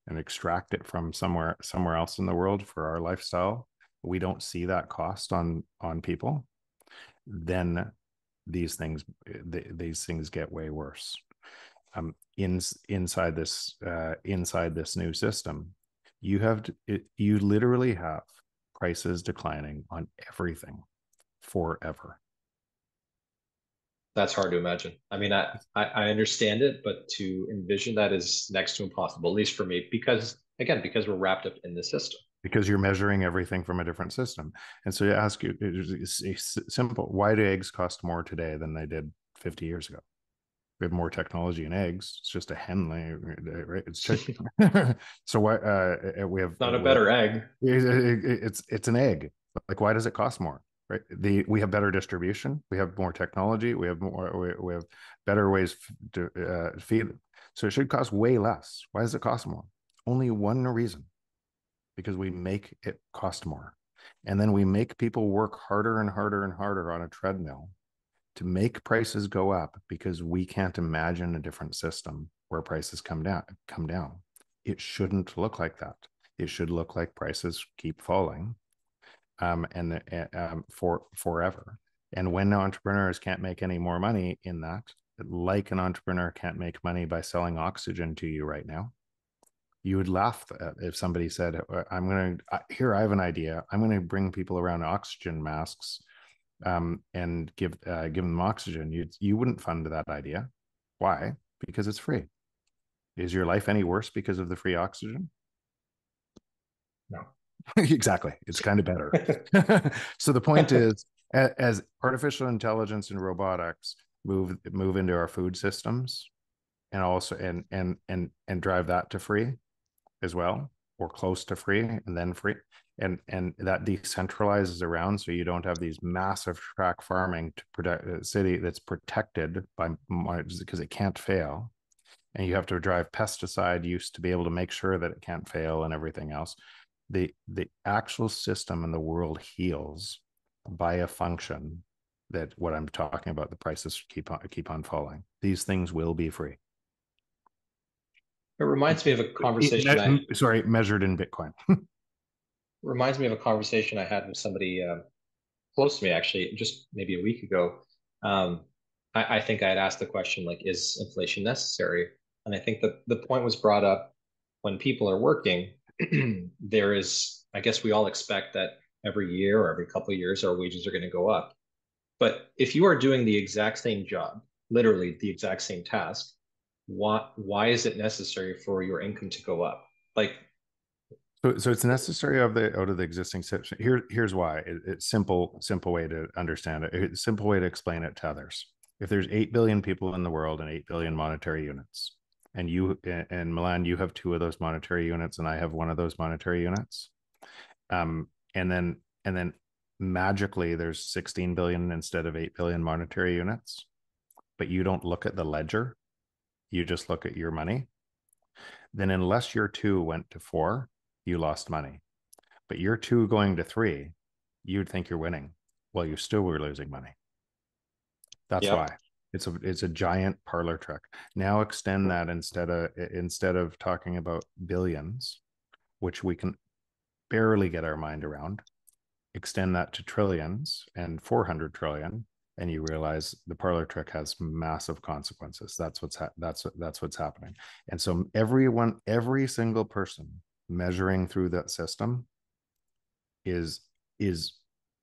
and extract it from somewhere else in the world for our lifestyle. We don't see that cost on people. Then these things get way worse. Inside this new system, you literally have prices declining on everything forever. That's hard to imagine. I mean, I understand it, but to envision that is next to impossible, at least for me, because again, because we're wrapped up in the system. Because you're measuring everything from a different system. And so you ask you, it's simple, why do eggs cost more today than they did 50 years ago? We have more technology in eggs. It's just a hen laying, right? It's chicken. So why we have Not a better egg. it's an egg. Like, why does it cost more? Right? We have better distribution. We have more technology. We have better ways to feed it. So it should cost way less. Why does it cost more? Only one reason: because we make it cost more, and then we make people work harder and harder and harder on a treadmill to make prices go up, because we can't imagine a different system where prices come down. It shouldn't look like that. It should look like prices keep falling, for forever. And when entrepreneurs can't make any more money in that, like an entrepreneur can't make money by selling oxygen to you right now, you would laugh if somebody said, I have an idea. I'm going to bring people around oxygen masks, and give them oxygen. You wouldn't fund that idea. Why? Because it's free. Is your life any worse because of the free oxygen? No. Exactly. It's kind of better. So the point is, as artificial intelligence and robotics move into our food systems, and also and drive that to free as well, or close to free, and then free, and that decentralizes around, so you don't have these massive track farming to protect a city that's protected by, because it can't fail, and you have to drive pesticide use to be able to make sure that it can't fail and everything else. The actual system in the world heals by a function that, what I'm talking about, the prices keep on falling. These things will be free. It reminds me of a conversation I Sorry, measured in Bitcoin. reminds me of a conversation I had with somebody close to me, actually, just maybe a week ago. Um, I think I had asked the question, like, is inflation necessary? And I think the point was brought up when people are working, there is, I guess we all expect that every year or every couple of years, our wages are going to go up. But if you are doing the exact same job, literally the exact same task, why is it necessary for your income to go up? Like, So it's necessary out of the existing system. Here's why. It's simple way to understand it. It's a simple way to explain it to others. If there's 8 billion people in the world and 8 billion monetary units, and you and Milan, you have two of those monetary units, and I have one of those monetary units, and then magically there's 16 billion instead of 8 billion monetary units, but you don't look at the ledger, you just look at your money. Then unless your two went to four, you lost money. But your two going to three, you'd think you're winning. Well, you still were losing money. That's yep. why it's a giant parlor trick. Now extend that, instead of talking about billions, which we can barely get our mind around, extend that to trillions and 400 trillion, and you realize the parlor trick has massive consequences. That's what's happening. And so every single person measuring through that system is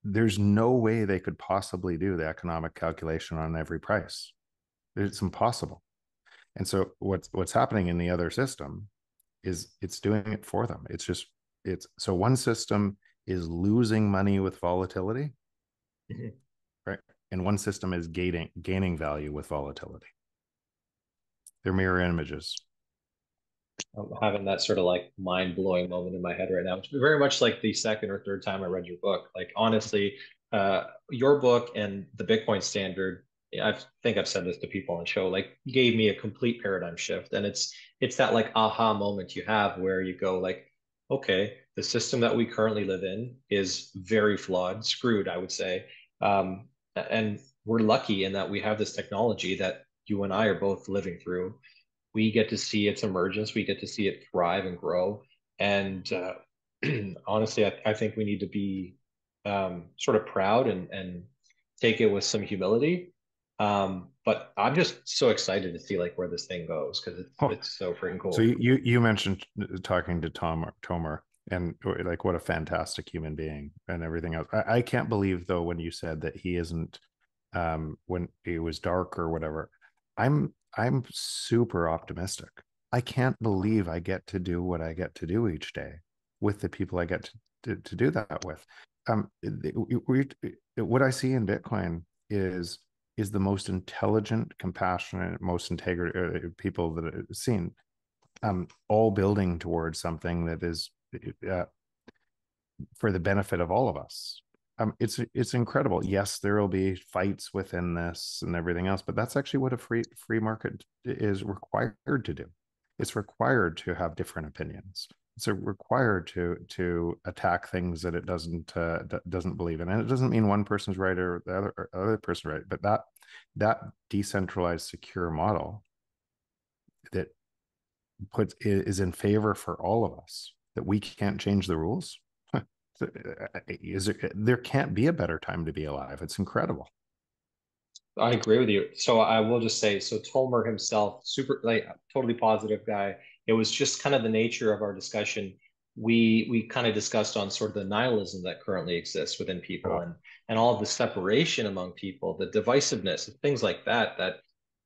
there's no way they could possibly do the economic calculation on every price. It's impossible. And so what's happening in the other system is it's doing it for them. It's so one system is losing money with volatility, Mhm. right? And one system is gaining value with volatility. They're mirror images. I'm having that sort of like mind blowing moment in my head right now. It's very much like the second or third time I read your book. Like honestly, your book and the Bitcoin standard, I think I've said this to people on the show, like gave me a complete paradigm shift. And it's that like aha moment you have where you go like, okay, the system that we currently live in is very flawed, screwed, I would say. And we're lucky in that we have this technology that you and I are both living through. We get to see its emergence. We get to see it thrive and grow. And honestly, I think we need to be sort of proud and take it with some humility. But I'm just so excited to see like where this thing goes because Oh, it's so freaking so cool. you mentioned talking to Tomer, and like what a fantastic human being and everything else. I can't believe though when you said that he isn't, when it was dark or whatever. I'm super optimistic. I can't believe I get to do what I get to do each day with the people I get to do that with. What I see in Bitcoin is the most intelligent, compassionate, most integrity people that I've seen, all building towards something that is uh, for the benefit of all of us. It's incredible. Yes, there will be fights within this and everything else, but that's actually what a free market is required to do. It's required to have different opinions. It's required to attack things that it doesn't believe in, and it doesn't mean one person's right or the other person right, but that decentralized, secure model that is in favor for all of us, that we can't change the rules. There can't be a better time to be alive. It's incredible. I agree with you. So I will just say, so Tolmer himself, super like totally positive guy. It was just kind of the nature of our discussion. We kind of discussed on sort of the nihilism that currently exists within people and all of the separation among people, the divisiveness, and things like that that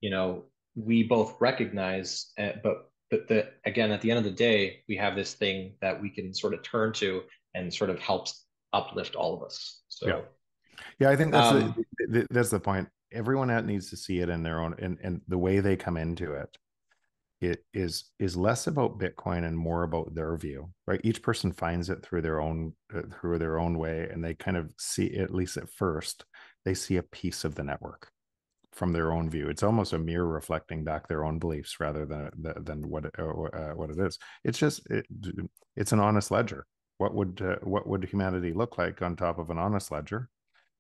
you know we both recognize, but the again at the end of the day, we have this thing that we can sort of turn to and sort of helps uplift all of us. Yeah, So yeah. I think um that's the point. Everyone needs to see it in their own, and the way they come into it. it is less about Bitcoin and more about their view, right? Each person finds it through their own way, and they kind of see, at least at first, they see a piece of the network from their own view. It's almost a mirror reflecting back their own beliefs rather than what it is. It's an honest ledger. What would humanity look like on top of an honest ledger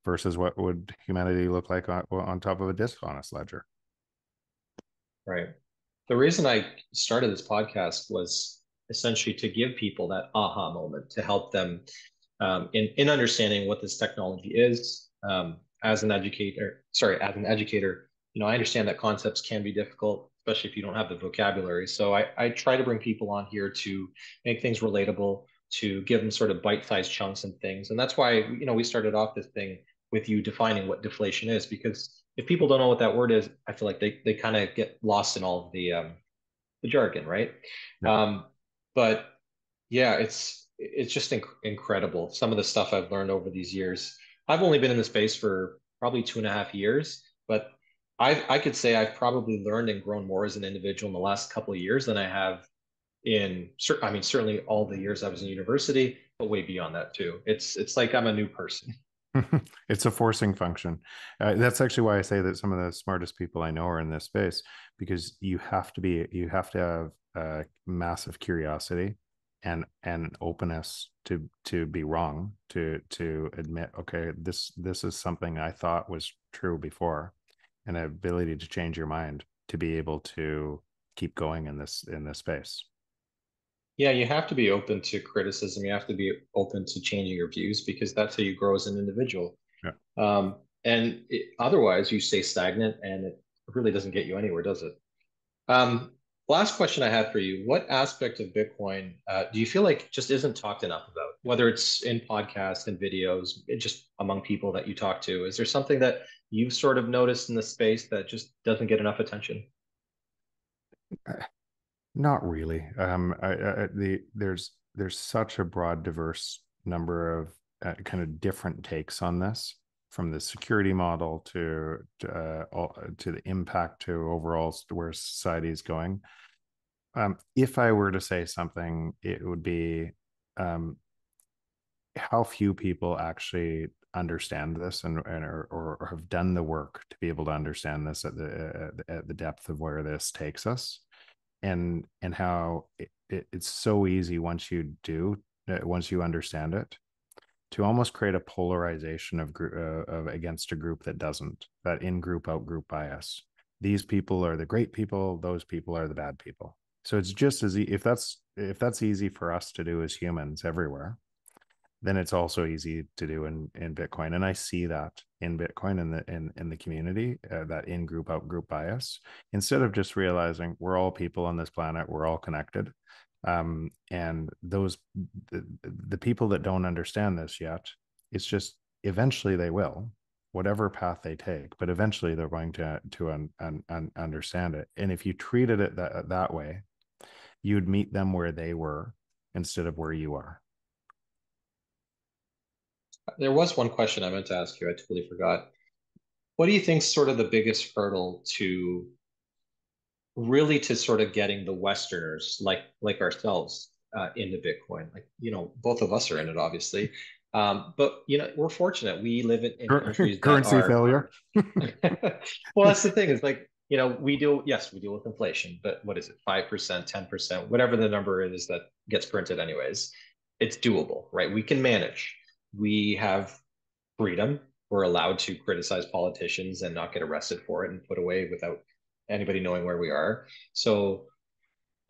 versus what would humanity look like on top of a dishonest ledger? Right. The reason I started this podcast was essentially to give people that aha moment, to help them in understanding what this technology is. As an educator, I understand that concepts can be difficult, especially if you don't have the vocabulary. So I try to bring people on here to make things relatable, to give them sort of bite-sized chunks and things. And that's why, we started off this thing with you defining what deflation is, because if people don't know what that word is, I feel like they kind of get lost in all of the jargon, right? Yeah. Um, but yeah, it's just incredible. Some of the stuff I've learned over these years. I've only been in the space for probably 2.5 years, but I could say I've probably learned and grown more as an individual in the last couple of years than I have I mean, certainly all the years I was in university, but way beyond that too. It's like I'm a new person. It's a forcing function. That's actually why I say that some of the smartest people I know are in this space, because you have to have massive curiosity and openness to be wrong, to admit, okay, this is something I thought was true before, and an ability to change your mind to be able to keep going in this space. Yeah, you have to be open to criticism. You have to be open to changing your views because that's how you grow as an individual. Yeah. Otherwise, you stay stagnant and it really doesn't get you anywhere, does it? Um, Last question I have for you. What aspect of Bitcoin do you feel like just isn't talked enough about, whether it's in podcasts and videos, just among people that you talk to? Is there something that you've sort of noticed in the space that just doesn't get enough attention? Not really. There's such a broad, diverse number of kind of different takes on this, from the security model to the impact to overall where society is going. If I were to say something, it would be um, how few people actually understand this or have done the work to be able to understand this at the depth of where this takes us, and how it's so easy once you do, once you understand it, to almost create a polarization of against a group that doesn't, that in group out group bias. These people are the great people, those people are the bad people. So it's just as if that's easy for us to do as humans everywhere, then it's also easy to do in Bitcoin. And I see that in Bitcoin in the community, that in group out group bias. Instead of just realizing we're all people on this planet, we're all connected, and the people that don't understand this yet, it's just eventually they will, whatever path they take, but eventually they're going to understand it. And if you treated it that way, you'd meet them where they were instead of where you are. There was one question I meant to ask you. I totally forgot. What do you think is sort of the biggest hurdle to really to sort of getting the Westerners like ourselves into Bitcoin? Like, both of us are in it, obviously. But we're fortunate. We live in countries that Currency are failure. well, that's the thing is like, we deal with inflation, but what is it, 5%, 10%, whatever the number is that gets printed anyways, it's doable, right? We can manage. We have freedom. We're allowed to criticize politicians and not get arrested for it and put away without anybody knowing where we are. So,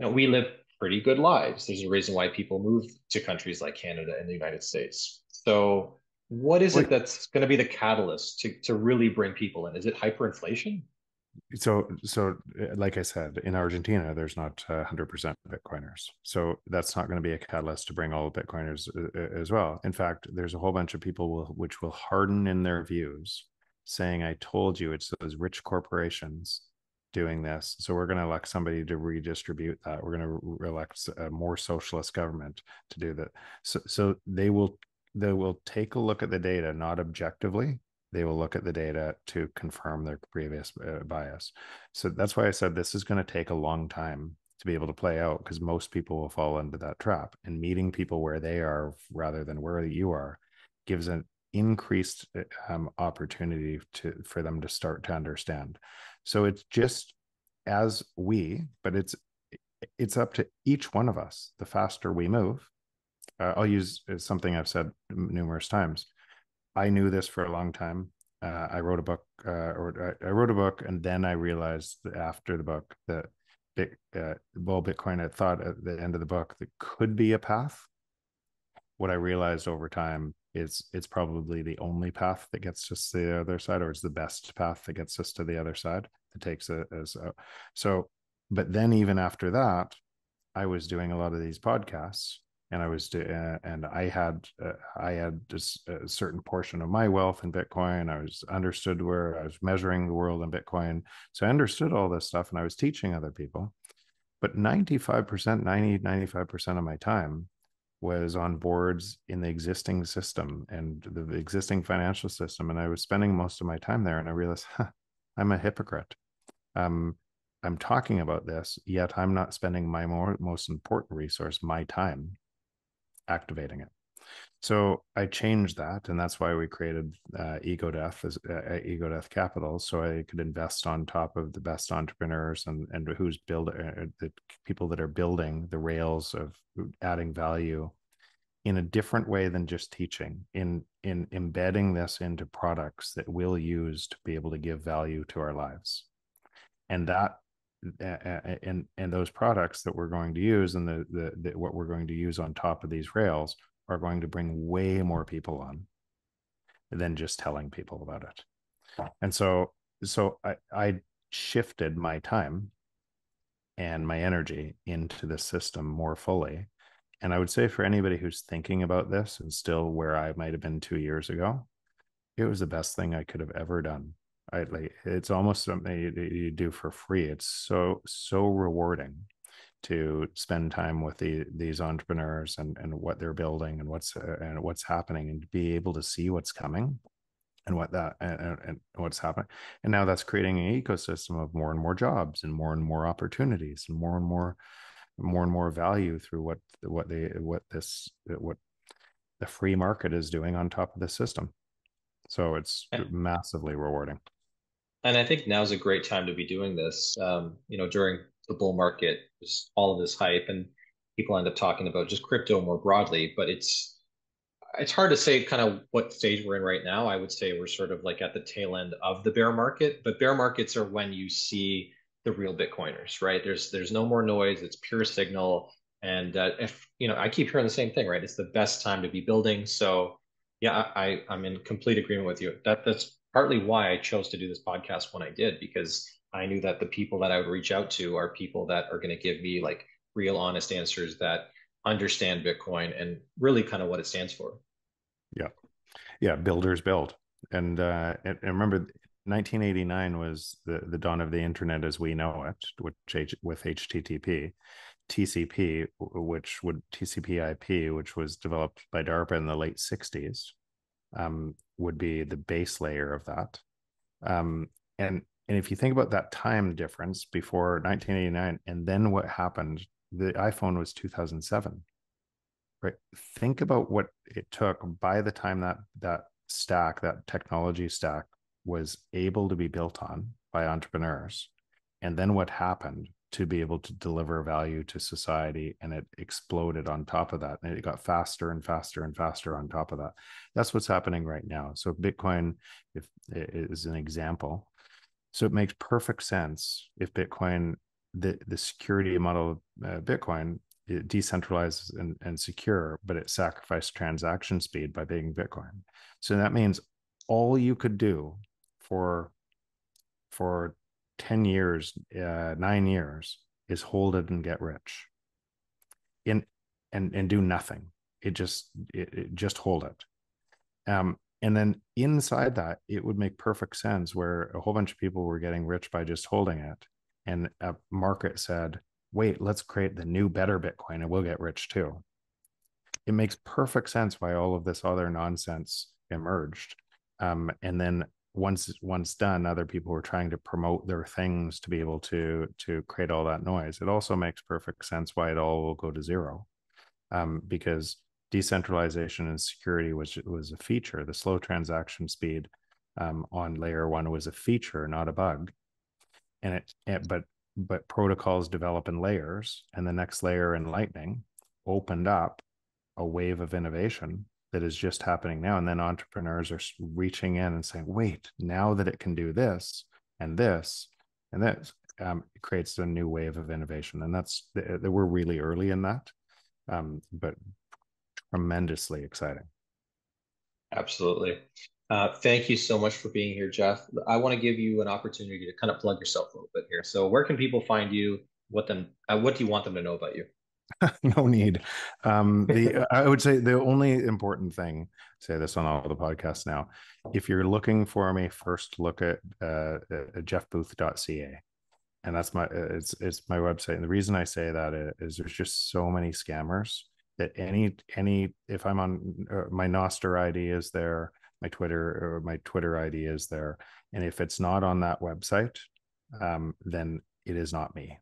we live pretty good lives. There's a reason why people move to countries like Canada and the United States. So, what is it Wait, that's going to be the catalyst to really bring people in? Is it hyperinflation? so like I said, in Argentina, there's not 100% Bitcoiners. So that's not going to be a catalyst to bring all Bitcoiners as well. In fact, there's a whole bunch of people which will harden in their views, saying, I told you it's those rich corporations doing this. So we're going to elect somebody to redistribute that. We're going to elect a more socialist government to do that. So they will take a look at the data, not objectively, They will look at the data to confirm their previous bias. So that's why I said this is going to take a long time to be able to play out, because most people will fall into that trap. And meeting people where they are rather than where you are gives an increased opportunity for them to start to understand. So it's just but it's up to each one of us. The faster we move, I'll use something I've said numerous times. I knew this for a long time. I wrote a book, I wrote a book, and then I realized that after the book that Bitcoin, I thought at the end of the book that could be a path. What I realized over time is it's probably the only path that gets us to the other side, or it's the best path that gets us to the other side. That takes it as so. But then even after that, I was doing a lot of these podcasts, and I had just a certain portion of my wealth in Bitcoin. I was understood where I was measuring the world in Bitcoin, so I understood all this stuff, and I was teaching other people. But 95%, 95% of my time was on boards in the existing system and the existing financial system, and I was spending most of my time there. And I realized, I'm a hypocrite. Um, I'm talking about this, yet I'm not spending my most important resource, my time, activating it. So I changed that, and that's why we created Ego Death as Ego Death Capital, so I could invest on top of the best entrepreneurs and who's the people that are building the rails of adding value in a different way than just teaching, in embedding this into products that we'll use to be able to give value to our lives. And that and those products that we're going to use, and the what we're going to use on top of these rails, are going to bring way more people on than just telling people about it. And so I shifted my time and my energy into the system more fully. And I would say for anybody who's thinking about this and still where I might have been 2 years ago, it was the best thing I could have ever done. It's almost something you do for free. It's so rewarding to spend time with these entrepreneurs and what they're building and what's happening, and to be able to see what's coming and and what's happening. And now that's creating an ecosystem of more and more jobs and more opportunities and more value through what the free market is doing on top of the system. So it's massively rewarding. And I think now's a great time to be doing this. During the bull market, there's all of this hype, and people end up talking about just crypto more broadly. But it's hard to say kind of what stage we're in right now. I would say we're sort of like at the tail end of the bear market, but bear markets are when you see the real Bitcoiners, right? There's no more noise. It's pure signal. And if I keep hearing the same thing, right? It's the best time to be building. So yeah, I'm in complete agreement with you. That's partly why I chose to do this podcast when I did, because I knew that the people that I would reach out to are people that are going to give me like real honest answers that understand Bitcoin and really kind of what it stands for. Yeah. Yeah. Builders build. And remember, 1989 was the dawn of the internet as we know it, with HTTP. TCP/IP, which was developed by DARPA in the late 60s, would be the base layer of that. And if you think about that time difference before 1989, and then what happened, the iPhone was 2007, right? Think about what it took by the time that technology stack was able to be built on by entrepreneurs, and then what happened to be able to deliver value to society, and it exploded on top of that, and it got faster and faster and faster on top of that. That's what's happening right now. So Bitcoin is an example. So it makes perfect sense if Bitcoin, the security model of Bitcoin, it decentralized and secure, but it sacrificed transaction speed by being Bitcoin. So that means all you could do for 10 years, 9 years, is hold it and get rich in and do nothing. It just hold it. And then inside that, it would make perfect sense where a whole bunch of people were getting rich by just holding it. And a market said, wait, let's create the new, better Bitcoin and we'll get rich too. It makes perfect sense why all of this other nonsense emerged. And then once done, other people were trying to promote their things to be able to create all that noise. It also makes perfect sense why it all will go to zero, because decentralization and security was a feature. The slow transaction speed on layer one was a feature, not a bug. And but protocols develop in layers, and the next layer in Lightning opened up a wave of innovation that is just happening now. And then entrepreneurs are reaching in and saying, wait, now that it can do this and this and this, it creates a new wave of innovation. And we're really early in that, but tremendously exciting. Absolutely. Thank you so much for being here, Jeff. I want to give you an opportunity to kind of plug yourself a little bit here. So where can people find you? What do you want them to know about you? No need. The I would say the only important thing, say this on all the podcasts now, if you're looking for me, first look at jeffbooth.ca, and that's it's my website. And the reason I say that is there's just so many scammers that any if I'm on my Noster ID is there, my Twitter ID is there, and if it's not on that website, then it is not me.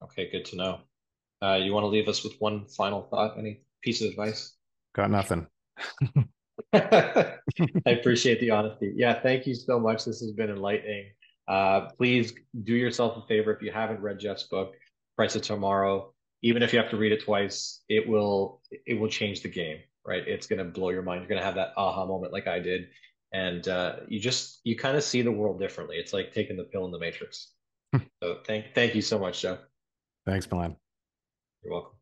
Okay, good to know. You want to leave us with one final thought? Any piece of advice? Got nothing. I appreciate the honesty. Yeah, thank you so much. This has been enlightening. Please do yourself a favor if you haven't read Jeff's book, Price of Tomorrow. Even if you have to read it twice, it will change the game, right? It's going to blow your mind. You're going to have that aha moment like I did, and you kind of see the world differently. It's like taking the pill in the Matrix. So thank you so much, Jeff. Thanks, Milan. You're welcome.